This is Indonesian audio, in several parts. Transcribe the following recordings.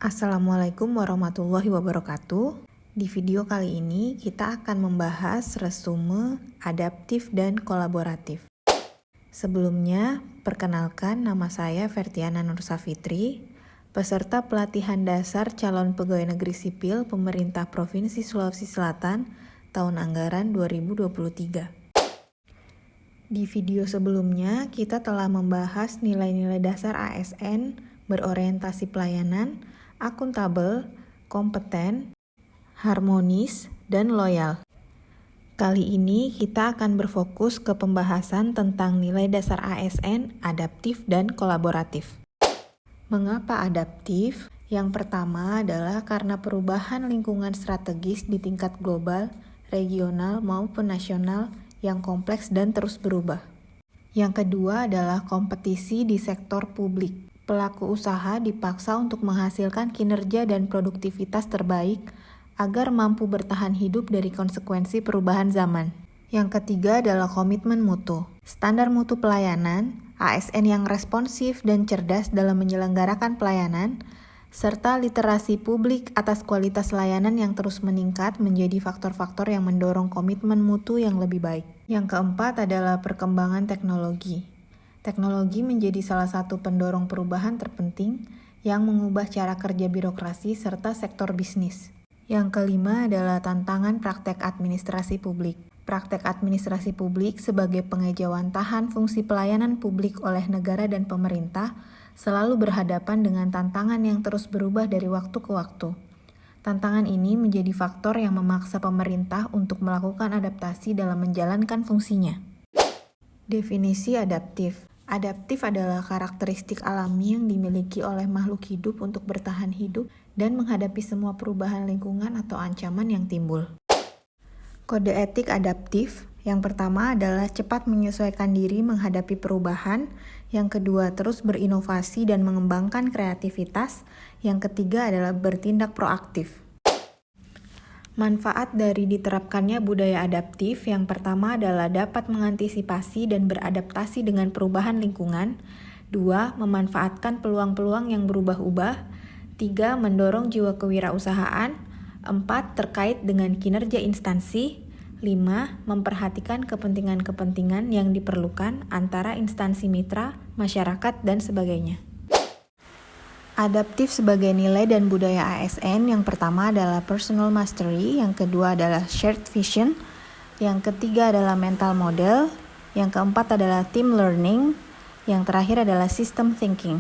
Assalamualaikum warahmatullahi wabarakatuh. Di video kali ini kita akan membahas resume adaptif dan kolaboratif. Sebelumnya, perkenalkan nama saya Fertiana Nursafitri, peserta pelatihan dasar calon pegawai negeri sipil pemerintah Provinsi Sulawesi Selatan tahun anggaran 2023. Di video sebelumnya, kita telah membahas nilai-nilai dasar ASN berorientasi pelayanan, akuntabel, kompeten, harmonis, dan loyal. Kali ini kita akan berfokus ke pembahasan tentang nilai dasar ASN adaptif dan kolaboratif. Mengapa adaptif? Yang pertama adalah karena perubahan lingkungan strategis di tingkat global, regional, maupun nasional yang kompleks dan terus berubah. Yang kedua adalah kompetisi di sektor publik. Pelaku usaha dipaksa untuk menghasilkan kinerja dan produktivitas terbaik agar mampu bertahan hidup dari konsekuensi perubahan zaman. Yang ketiga adalah komitmen mutu. Standar mutu pelayanan, ASN yang responsif dan cerdas dalam menyelenggarakan pelayanan, serta literasi publik atas kualitas layanan yang terus meningkat menjadi faktor-faktor yang mendorong komitmen mutu yang lebih baik. Yang keempat adalah perkembangan teknologi. Teknologi menjadi salah satu pendorong perubahan terpenting yang mengubah cara kerja birokrasi serta sektor bisnis. Yang kelima adalah tantangan praktek administrasi publik. Praktek administrasi publik sebagai pengejawantahan fungsi pelayanan publik oleh negara dan pemerintah selalu berhadapan dengan tantangan yang terus berubah dari waktu ke waktu. Tantangan ini menjadi faktor yang memaksa pemerintah untuk melakukan adaptasi dalam menjalankan fungsinya. Definisi adaptif. Adaptif adalah karakteristik alami yang dimiliki oleh makhluk hidup untuk bertahan hidup dan menghadapi semua perubahan lingkungan atau ancaman yang timbul. Kode etik adaptif. Yang pertama adalah cepat menyesuaikan diri menghadapi perubahan. Yang kedua, terus berinovasi dan mengembangkan kreativitas. Yang ketiga adalah bertindak proaktif. Manfaat dari diterapkannya budaya adaptif yang pertama adalah dapat mengantisipasi dan beradaptasi dengan perubahan lingkungan. 2. Memanfaatkan peluang-peluang yang berubah-ubah. 3. Mendorong jiwa kewirausahaan. 4. Terkait dengan kinerja instansi. 5. Memperhatikan kepentingan-kepentingan yang diperlukan antara instansi mitra, masyarakat, dan sebagainya. Adaptif sebagai nilai dan budaya ASN yang pertama adalah personal mastery, yang kedua adalah shared vision, yang ketiga adalah mental model, yang keempat adalah team learning, yang terakhir adalah system thinking.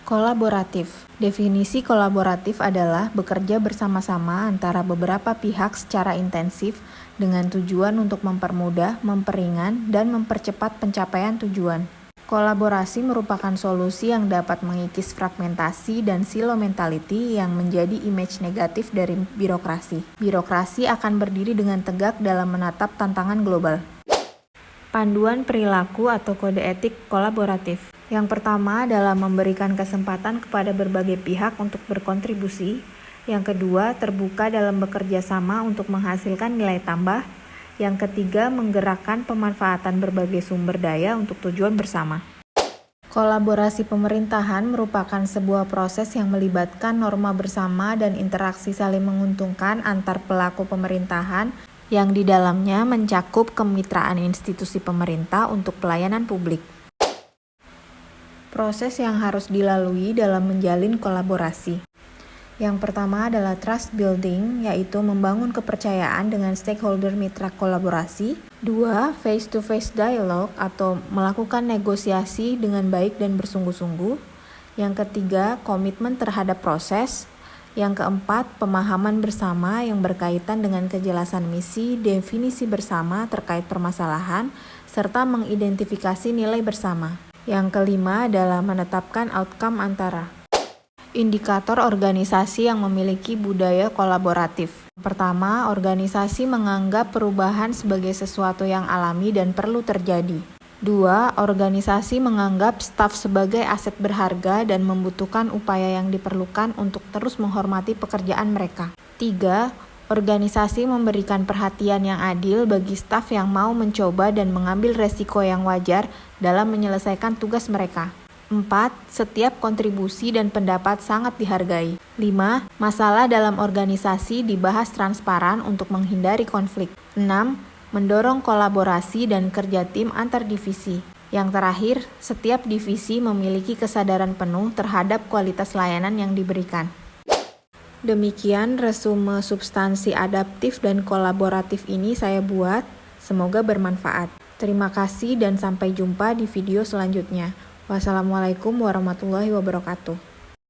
Kolaboratif. Definisi kolaboratif adalah bekerja bersama-sama antara beberapa pihak secara intensif dengan tujuan untuk mempermudah, memperingan, dan mempercepat pencapaian tujuan. Kolaborasi merupakan solusi yang dapat mengikis fragmentasi dan silo mentality yang menjadi image negatif dari birokrasi. Birokrasi akan berdiri dengan tegak dalam menatap tantangan global. Panduan perilaku atau kode etik kolaboratif. Yang pertama adalah memberikan kesempatan kepada berbagai pihak untuk berkontribusi. Yang kedua, terbuka dalam bekerja sama untuk menghasilkan nilai tambah. Yang ketiga, menggerakkan pemanfaatan berbagai sumber daya untuk tujuan bersama. Kolaborasi pemerintahan merupakan sebuah proses yang melibatkan norma bersama dan interaksi saling menguntungkan antar pelaku pemerintahan yang di dalamnya mencakup kemitraan institusi pemerintah untuk pelayanan publik. Proses yang harus dilalui dalam menjalin kolaborasi. Yang pertama adalah trust building, yaitu membangun kepercayaan dengan stakeholder mitra kolaborasi. 2. Face-to-face dialogue atau melakukan negosiasi dengan baik dan bersungguh-sungguh. Yang ketiga, komitmen terhadap proses. Yang keempat, pemahaman bersama yang berkaitan dengan kejelasan misi, definisi bersama terkait permasalahan, serta mengidentifikasi nilai bersama. Yang kelima adalah menetapkan outcome antara. Indikator organisasi yang memiliki budaya kolaboratif. Pertama, organisasi menganggap perubahan sebagai sesuatu yang alami dan perlu terjadi. 2. Organisasi menganggap staf sebagai aset berharga dan membutuhkan upaya yang diperlukan untuk terus menghormati pekerjaan mereka. 3. Organisasi memberikan perhatian yang adil bagi staf yang mau mencoba dan mengambil resiko yang wajar dalam menyelesaikan tugas mereka. 4. Setiap kontribusi dan pendapat sangat dihargai. 5. Masalah dalam organisasi dibahas transparan untuk menghindari konflik. 6. Mendorong kolaborasi dan kerja tim antar divisi. Yang terakhir, setiap divisi memiliki kesadaran penuh terhadap kualitas layanan yang diberikan. Demikian resume substansi adaptif dan kolaboratif ini saya buat. Semoga bermanfaat. Terima kasih dan sampai jumpa di video selanjutnya. Wassalamualaikum warahmatullahi wabarakatuh.